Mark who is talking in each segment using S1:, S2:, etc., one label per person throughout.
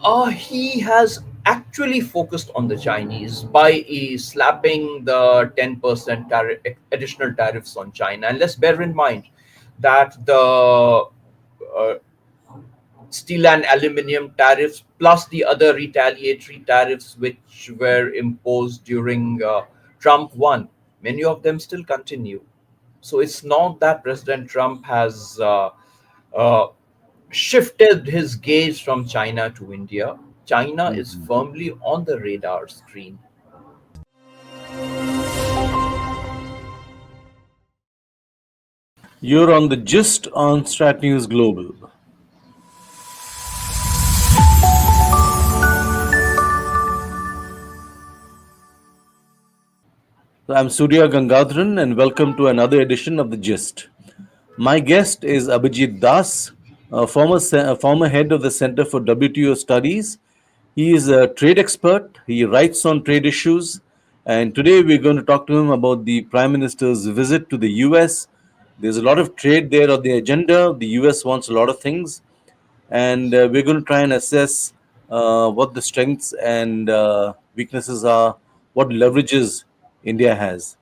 S1: He has actually focused on the Chinese by slapping the 10% additional tariffs on China. And let's bear in mind that the steel and aluminium tariffs, plus the other retaliatory tariffs which were imposed during Trump 1, many of them still continue. So it's not that President Trump has uh, shifted his gaze from China to India. China is
S2: Mhm.
S1: firmly on the radar screen.
S2: You're on the gist on Strat News Global. I'm Surya Gangadharan, and welcome to another edition of the Gist. My guest is Abhijit Das, a former head of the Center for WTO Studies. He is a trade expert, he writes on trade issues, and today we're going to talk to him about the Prime Minister's visit to the US. There's a lot of trade there on the agenda. The US wants a lot of things, and we're going to try and assess what the strengths and weaknesses are, what leverages India has.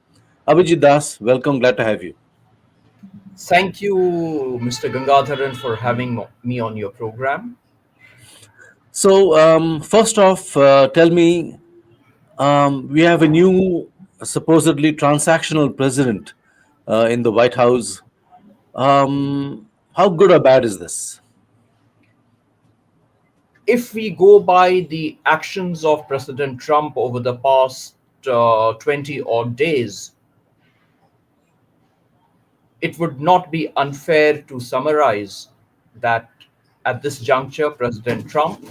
S2: Abhijit Das, welcome, glad to have you.
S1: Thank you, Mr. Gangadharan, for having me on your program.
S2: So, first off, tell me, we have a new supposedly transactional president in the White House. How good or bad is this?
S1: If we go by the actions of President Trump over the past 20 odd days, it would not be unfair to summarize that at this juncture, President Trump,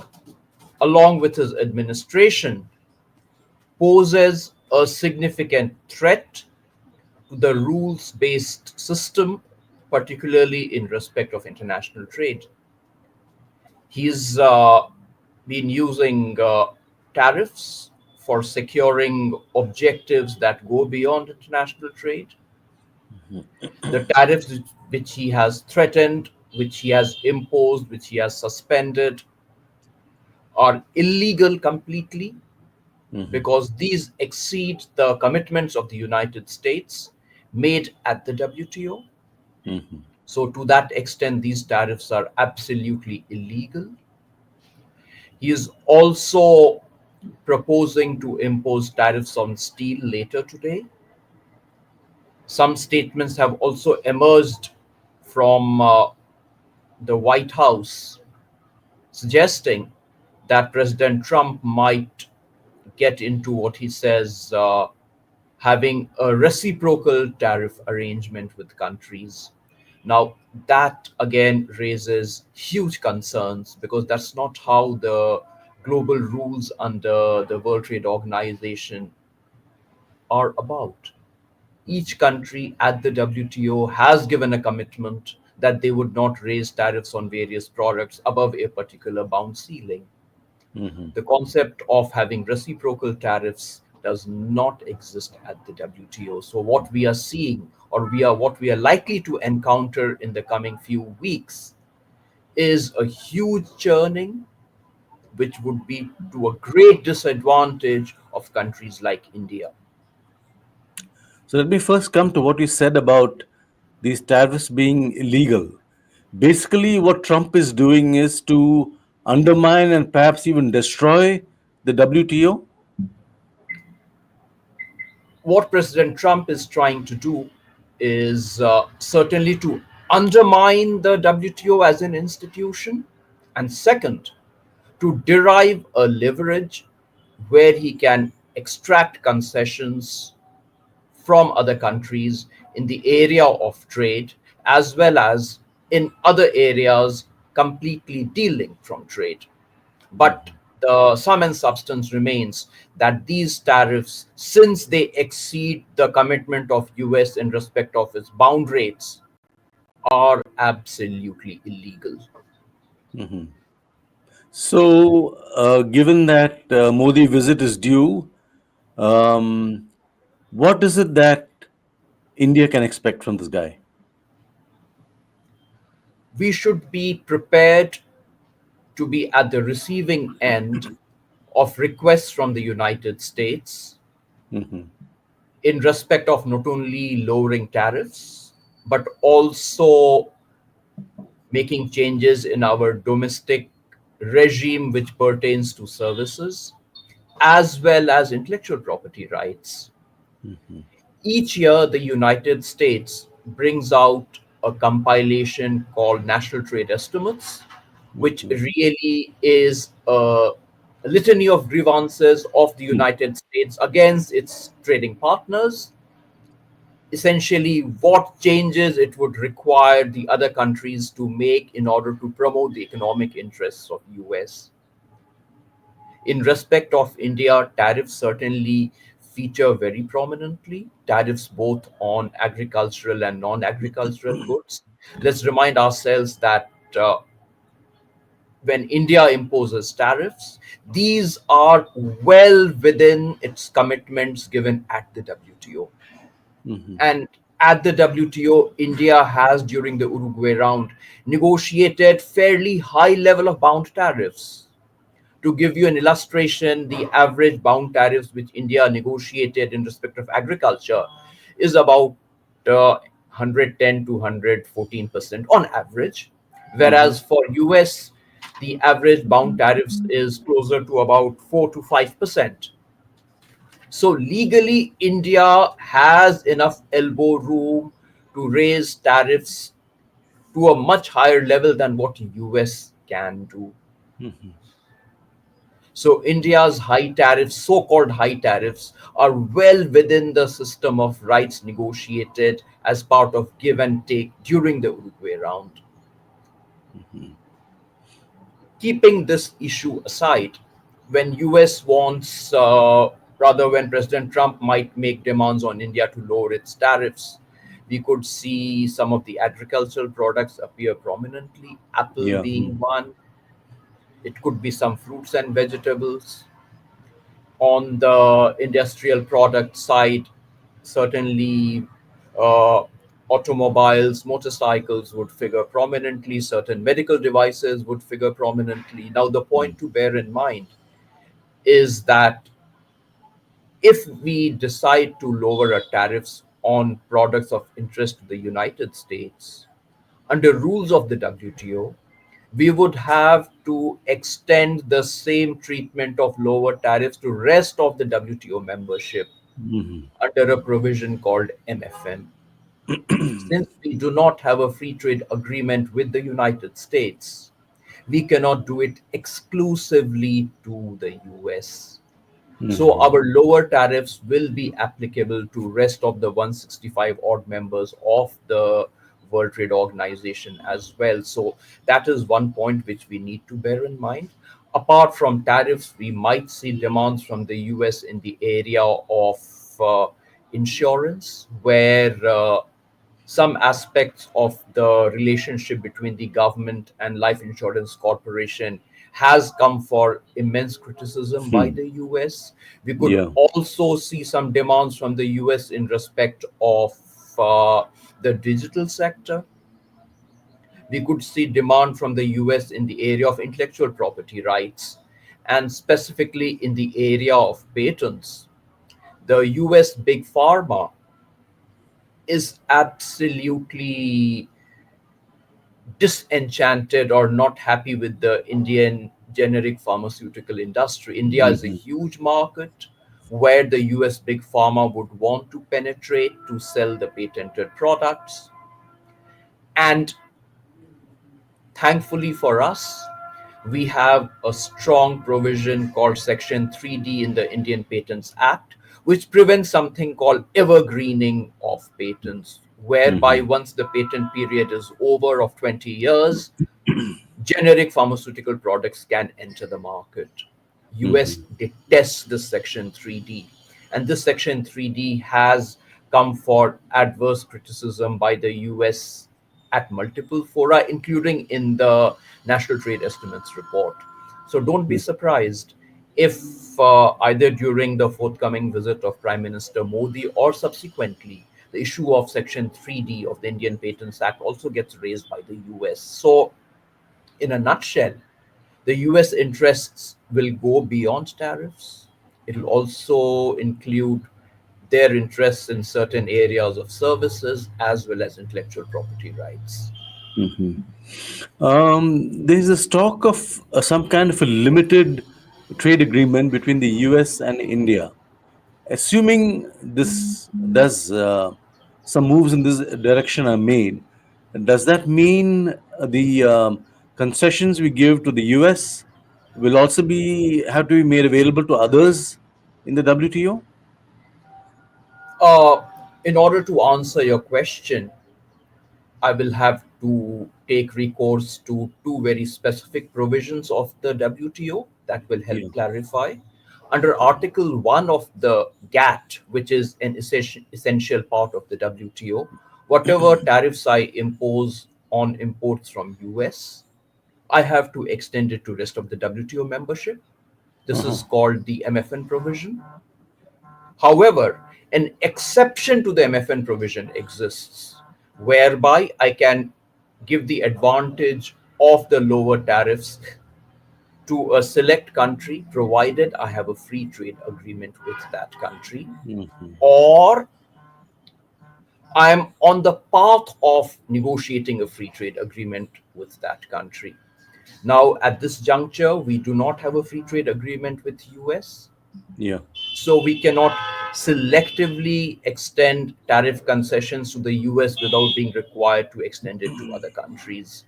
S1: along with his administration, poses a significant threat to the rules based system, particularly in respect of international trade. He's been using tariffs for securing objectives that go beyond international trade. The tariffs which he has threatened, which he has imposed, which he has suspended, are illegal completely
S2: Mhm,
S1: because these exceed the commitments of the United States made at the WTO.
S2: mhm,
S1: So, to that extent, these tariffs are absolutely illegal. He is also proposing to impose tariffs on steel later today. Some statements have also emerged from the White House suggesting that President Trump might get into what he says having a reciprocal tariff arrangement with countries. Now, that again raises huge concerns because that's not how the global rules under the World Trade Organization are about. Each country at the WTO has given a commitment that they would not raise tariffs on various products above a particular bound ceiling.
S2: mhm.
S1: The concept of having reciprocal tariffs does not exist at the WTO. So what we are seeing, or what we are likely to encounter in the coming few weeks, is a huge churning, which would be to a great disadvantage of countries like India.
S2: So let me first come to what you said about these tariffs being illegal. Basically, what Trump is doing is to undermine and perhaps even destroy the WTO.
S1: What President Trump is trying to do is certainly to undermine the WTO as an institution, and second, to derive a leverage where he can extract concessions from other countries in the area of trade as well as in other areas completely delinked from trade. But the sum and substance remains that these tariffs, since they exceed the commitment of US in respect of its bound rates, are absolutely illegal.
S2: Mhm. So, given that Modi visit is due, um, what is it that India can expect from this guy?
S1: We should be prepared to be at the receiving end of requests from the United States
S2: Mhm.
S1: in respect of not only lowering tariffs, but also making changes in our domestic regime which pertains to services as well as intellectual property rights.
S2: Mhm.
S1: Each year, the United States brings out a compilation called National Trade Estimates, which
S2: Mhm.
S1: really is a litany of grievances of the United States against its trading partners, essentially what changes it would require the other countries to make in order to promote the economic interests of US. In respect of India, tariffs certainly feature very prominently, tariffs both on agricultural and non-agricultural goods. Let's remind ourselves that uh, when India imposes tariffs, these are well within its commitments given at the WTO.
S2: Mhm.
S1: And at the WTO, India has, during the Uruguay round, negotiated fairly high level of bound tariffs. To give you an illustration, the average bound tariffs which India negotiated in respect of agriculture is about 110 to 114% on average,
S2: Mhm.
S1: whereas for US, the average bound tariffs is closer to about 4 to 5%. So legally, India has enough elbow room to raise tariffs to a much higher level than what US can do.
S2: Mhm.
S1: So India's high tariffs, so-called high tariffs, are well within the system of rights negotiated as part of give and take during the Uruguay round.
S2: Mhm.
S1: Keeping this issue aside, when US wants, rather when President Trump might make demands on India to lower its tariffs, we could see some of the agricultural products appear prominently, apple
S2: Yeah.
S1: being one. It could be some fruits and vegetables. On the industrial product side, certainly uh, automobiles, motorcycles would figure prominently, certain medical devices would figure prominently. Now, the point to bear in mind is that if we decide to lower our tariffs on products of interest to the United States, under rules of the WTO, we would have to extend the same treatment of lower tariffs to rest of the WTO membership
S2: Mhm.
S1: under a provision called MFN. Since we do not have a free trade agreement with the United States, we cannot do it exclusively to the US. So
S2: Mhm.
S1: our lower tariffs will be applicable to rest of the 165 odd members of the World Trade Organization as well. So that is one point which we need to bear in mind. Apart from tariffs, we might see demands from the US in the area of uh, insurance, where some aspects of the relationship between the government and life insurance corporation has come for immense criticism by
S2: Hmm.
S1: the US. We could
S2: Yeah.
S1: also see some demands from the US in respect of uh, the digital sector. We could see demand from the US in the area of intellectual property rights and specifically in the area of patents. The US big pharma is absolutely disenchanted or not happy with the Indian generic pharmaceutical industry. India is a
S2: Mhm.
S1: huge market where the US big pharma would want to penetrate to sell the patented products. And thankfully for us, we have a strong provision called Section 3D in the Indian Patents Act, which prevents something called evergreening of patents, whereby
S2: Mhm.
S1: once the patent period is over of 20 years, generic pharmaceutical products can enter the market. US
S2: Mhm.
S1: detests this Section 3D, and this Section 3D has come for adverse criticism by the US at multiple fora, including in the National Trade Estimates report. So don't be surprised if either during the forthcoming visit of Prime Minister Modi or subsequently, the issue of Section 3D of the Indian Patents Act also gets raised by the US. So, in a nutshell, The US interests will go beyond tariffs. It will also include their interests in certain areas of services as well as intellectual property rights.
S2: There is a talk of some kind of a limited trade agreement between the US and India. Assuming this does some moves in this direction are made, does that mean the concessions we give to the US will also be have to be made available to others in the WTO?
S1: Uh, in order to answer your question, I will have to take recourse to two very specific provisions of the WTO that will help
S2: Yeah.
S1: clarify. Under Article 1 of the GATT, which is an essential part of the WTO, whatever tariffs I impose on imports from US, I have to extend it to rest of the WTO membership. This is
S2: Uh-huh.
S1: called the MFN provision. However, an exception to the MFN provision exists, whereby I can give the advantage of the lower tariffs to a select country, provided I have a free trade agreement with that country,
S2: Mhm.
S1: or I am on the path of negotiating a free trade agreement with that country. Now, at this juncture, we do not have a free trade agreement with US.
S2: Yeah.
S1: So we cannot selectively extend tariff concessions to the US without being required to extend it to other countries.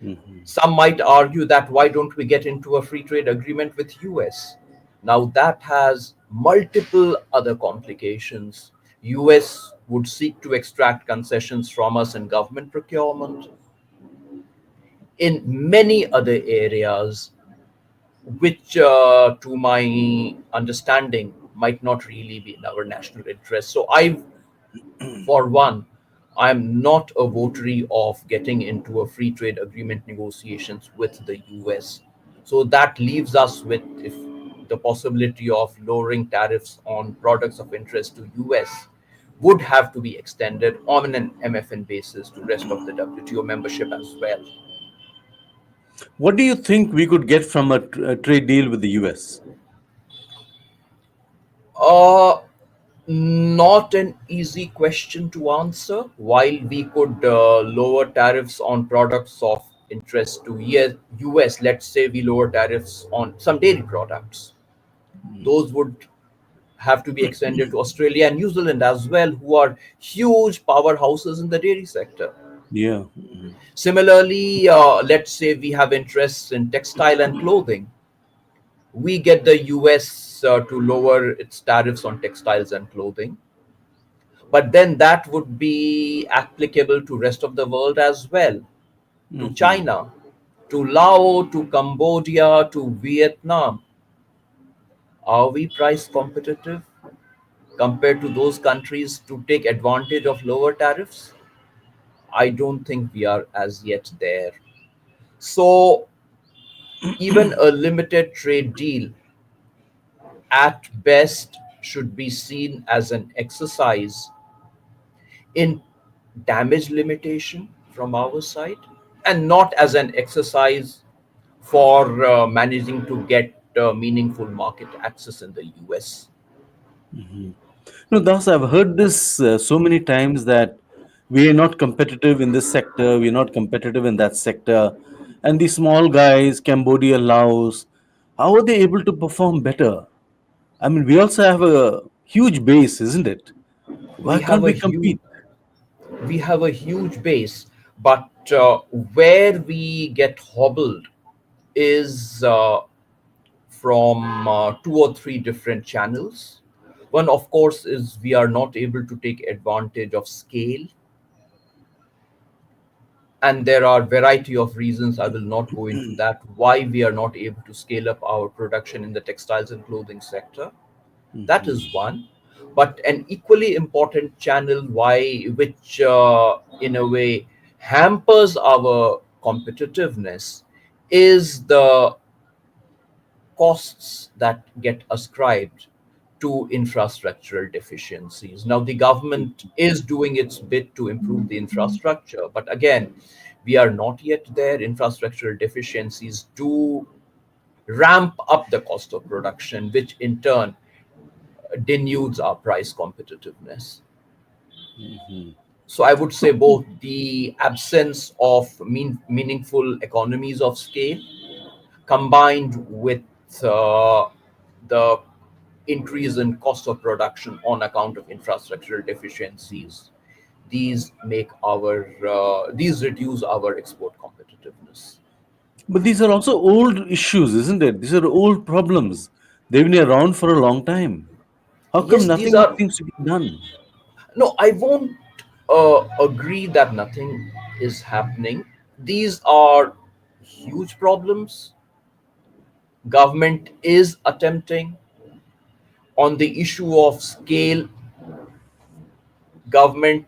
S2: Mhm.
S1: Some might argue that why don't we get into a free trade agreement with US? Now that has multiple other complications. US would seek to extract concessions from us in government procurement, in many other areas, which, to my understanding, might not really be in our national interest. So, for one, I'm not a votary of getting into a free trade agreement negotiations with the US. So that leaves us with if the possibility of lowering tariffs on products of interest to US would have to be extended on an MFN basis to rest of the WTO membership as well.
S2: What do you think we could get from a trade deal with the US?
S1: Uh, Not an easy question to answer. While we could lower tariffs on products of interest to US, let's say we lower tariffs on some dairy products, those would have to be extended to Australia and New Zealand as well, who are huge powerhouses in the dairy sector.
S2: Yeah.
S1: Similarly, let's say we have interests in textile and clothing. We get the US to lower its tariffs on textiles and clothing, but then that would be applicable to rest of the world as well, to
S2: Mhm.
S1: China, to Laos, to Cambodia, to Vietnam. Are we price competitive compared to those countries to take advantage of lower tariffs? I don't think we are as yet there. So even a limited trade deal at best should be seen as an exercise in damage limitation from our side, and not as an exercise for managing to get meaningful market access in the US.
S2: No, thus I've heard this so many times that we are not competitive in this sector, we're not competitive in that sector. And these small guys, Cambodia, Laos, how are they able to perform better? I mean, we also have a huge base, isn't it? Why
S1: We have
S2: can't
S1: a
S2: we
S1: huge
S2: compete?
S1: we have a huge base, but where we get hobbled is from two or three different channels. One, of course, is we are not able to take advantage of scale, and there are variety of reasons. I will not go into that why we are not able to scale up our production in the textiles and clothing sector. That is one. But an equally important channel why which in a way hampers our competitiveness is the costs that get ascribed to infrastructural deficiencies. Now, the government is doing its bit to improve the infrastructure, but again, we are not yet there. Infrastructural deficiencies do ramp up the cost of production, which in turn denudes our price competitiveness.
S2: Mhm.
S1: So I would say both the absence of meaningful economies of scale combined with uh, the increase in cost of production on account of infrastructural deficiencies. These reduce our export competitiveness.
S2: But these are also old issues, isn't it? These are old problems. They've been around for a long time. How come
S1: Yes, these
S2: nothing
S1: are
S2: seems to be done?
S1: no. I won't agree that nothing is happening. These are huge problems. Government is attempting on the issue of scale. Government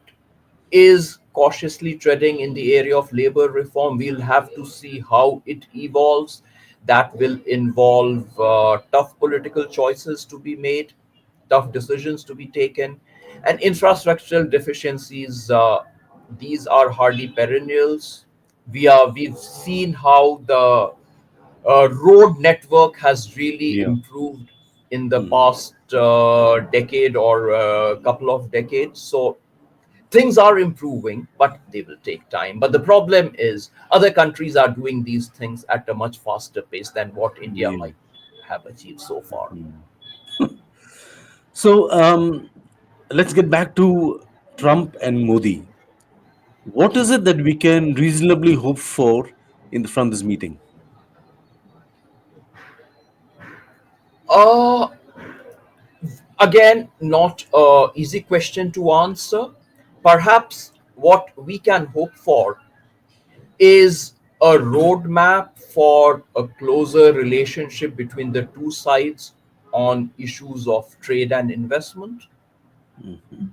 S1: is cautiously treading in the area of labor reform. We'll have to see how it evolves. That will involve tough political choices to be made, tough decisions to be taken, and infrastructural deficiencies. These are hardly perennials. We've seen how the road network has really
S2: Yeah.
S1: improved in the
S2: Hmm.
S1: past decade or couple of decades. So things are improving, but they will take time. But the problem is, other countries are doing these things at a much faster pace than what India
S2: Yeah.
S1: might have achieved so far.
S2: Hmm. So let's get back to Trump and Modi. What is it that we can reasonably hope for from this meeting?
S1: Uh, Again, not a easy question to answer. Perhaps what we can hope for is a roadmap for a closer relationship between the two sides on issues of trade and investment.
S2: Mhm.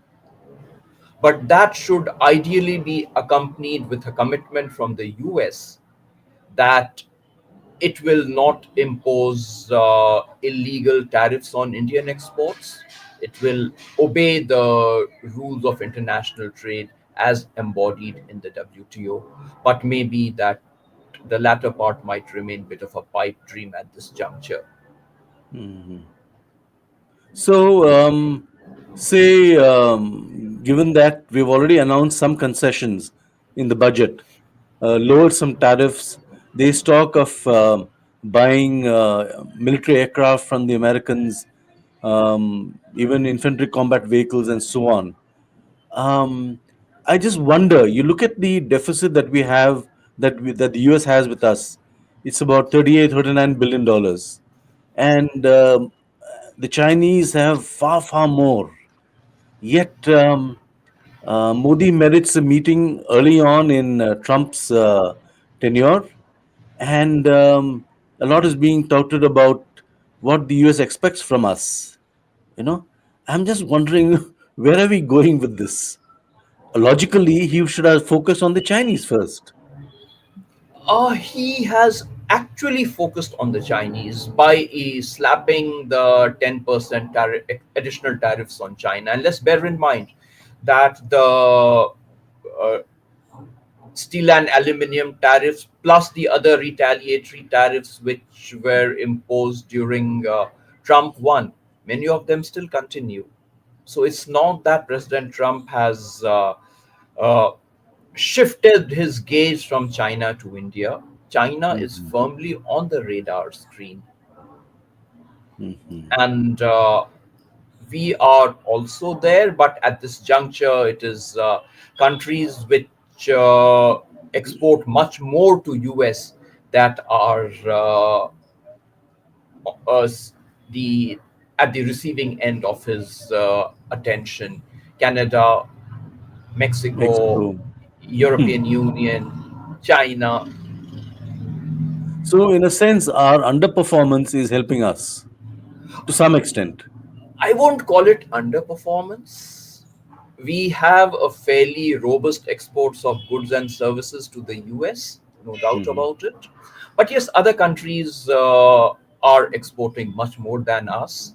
S1: But that should ideally be accompanied with a commitment from the US that it will not impose illegal tariffs on Indian exports. It will obey the rules of international trade as embodied in the WTO. But maybe that the latter part might remain a bit of a pipe dream at this juncture.
S2: Mhm. So, say, given that we've already announced some concessions in the budget, lowered some tariffs, there's talk of buying military aircraft from the Americans, even infantry combat vehicles, and so on. Um, I just wonder. You look at the deficit that we have, that the US has with us. It's about 38, 39 billion dollars, and the Chinese have far more. Yet Modi merits a meeting early on in Trump's tenure, and a lot is being touted about what the US expects from us. You know, I'm just wondering where are we going with this? Logically, he should have focused on the Chinese first.
S1: He has actually focused on the Chinese by slapping the 10% additional tariffs on China. And let's bear in mind that the uh, steel and aluminum tariffs, plus the other retaliatory tariffs which were imposed during Trump 1, many of them still continue. So it's not that President Trump has uh, shifted his gaze from China to India. China is
S2: Mhm,
S1: firmly on the radar screen.
S2: mhm.
S1: And we are also there, but at this juncture, it is countries which export much more to US that are us the at the receiving end of his attention. Canada, Mexico,
S2: Mexico.
S1: European Union, China.
S2: So, in a sense, our underperformance is helping us to some extent.
S1: I won't call it underperformance. We have a fairly robust exports of goods and services to the US, no doubt
S2: Mhm,
S1: about it. But yes, other countries are exporting much more than us,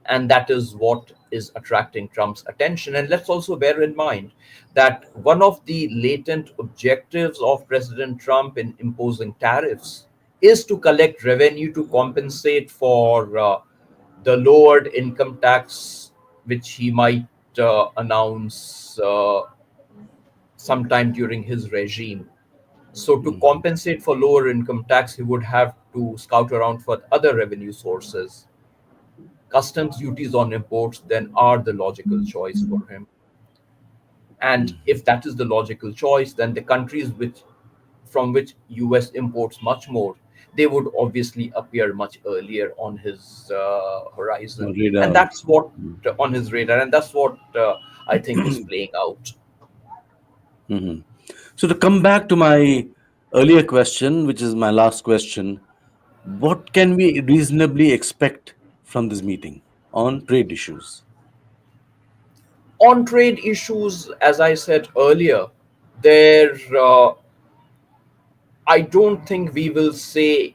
S1: and that is what is attracting Trump's attention. And let's also bear in mind that one of the latent objectives of President Trump in imposing tariffs is to collect revenue to compensate for the lowered income tax, which he might announce sometime during his regime. So, to
S2: Mhm.
S1: compensate for lower income tax, he would have to scout around for other revenue sources. Customs duties on imports then are the logical choice for him. And if that is the logical choice, then the countries which from which US imports much more, they would obviously appear much earlier on his horizon. And
S2: Radar.
S1: that's what on his radar, and that's what I think is playing out.
S2: Mhm. So, to come back to my earlier question, which is my last question, what can we reasonably expect from this meeting on trade issues?
S1: On trade issues, as I said earlier, there I don't think we will say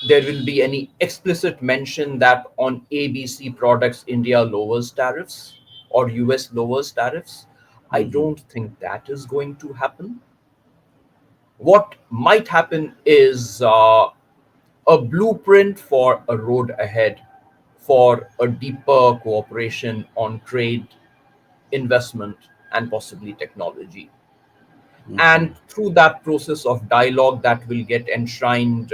S1: there will be any explicit mention that on ABC products India lowers tariffs or US lowers tariffs. I
S2: Mhm.
S1: don't think that is going to happen. What might happen is a blueprint for a road ahead for a deeper cooperation on trade, investment, and possibly technology. And
S2: Mhm.
S1: through that process of dialogue that will get enshrined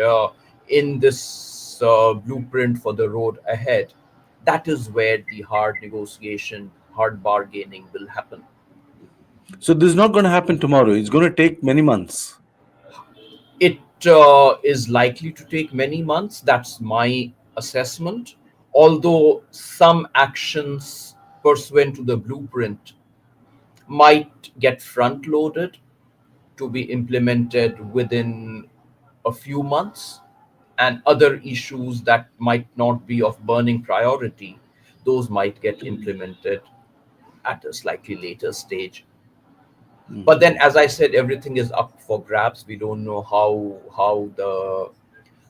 S1: in this blueprint for the road ahead, that is where the hard negotiation, hard bargaining will happen.
S2: So, this is not going to happen tomorrow. It's going to take many months.
S1: It is likely to take many months. That's my assessment. Although some actions pursuant to the blueprint might get front loaded to be implemented within a few months, and other issues that might not be of burning priority, those might get implemented at a slightly later stage. But then,
S2: Mhm.
S1: as I said, everything is up for grabs. We don't know how the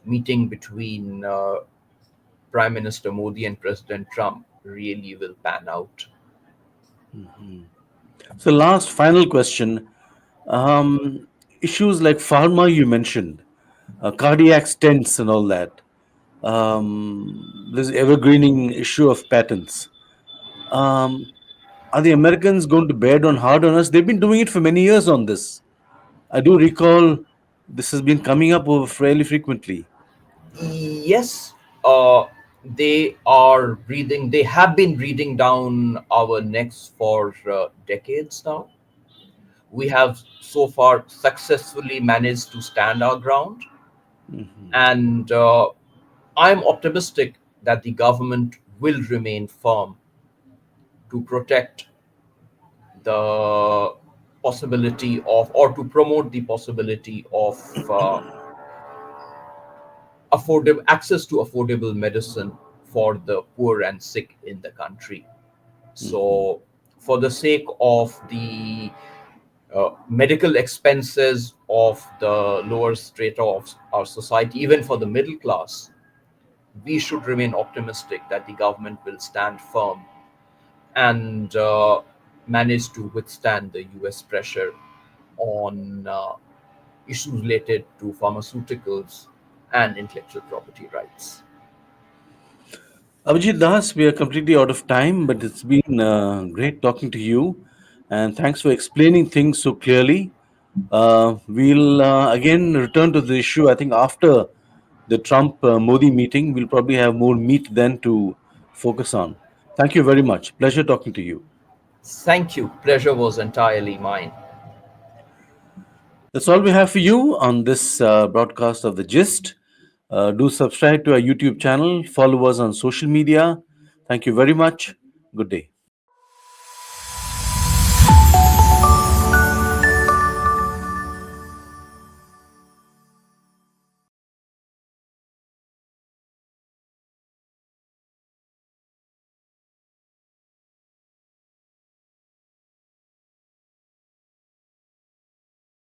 S1: meeting between Prime Minister Modi and President Trump really will pan out.
S2: Mhm. So, last final question. Um, Issues like pharma you mentioned, cardiac stents and all that. This evergreening issue of patents. Um, are the Americans going to bear down hard on us? They've been doing it for many years on this. I do recall this has been coming up over fairly frequently.
S1: Yes, uh, they have been breathing down our necks for decades now. We have so far successfully managed to stand our ground,
S2: Mhm.
S1: and I'm optimistic that the government will remain firm to protect the possibility of, or to promote the possibility of affordable access to affordable medicine for the poor and sick in the country.
S2: Mhm.
S1: So, for the sake of the medical expenses of the lower strata of our society, even for the middle class, we should remain optimistic that the government will stand firm and manage to withstand the US pressure on issues related to pharmaceuticals and intellectual property rights.
S2: Abhijit Das, we are completely out of time, but it's been great talking to you, and thanks for explaining things so clearly. We'll again return to the issue. I think after the Trump Modi meeting, we'll probably have more meat then to focus on. Thank you very much. Pleasure talking to you.
S1: Thank you. Pleasure was entirely mine.
S2: That's all we have for you on this broadcast of The Gist. Do subscribe to our YouTube channel, follow us on social media. Thank you very much. Good day.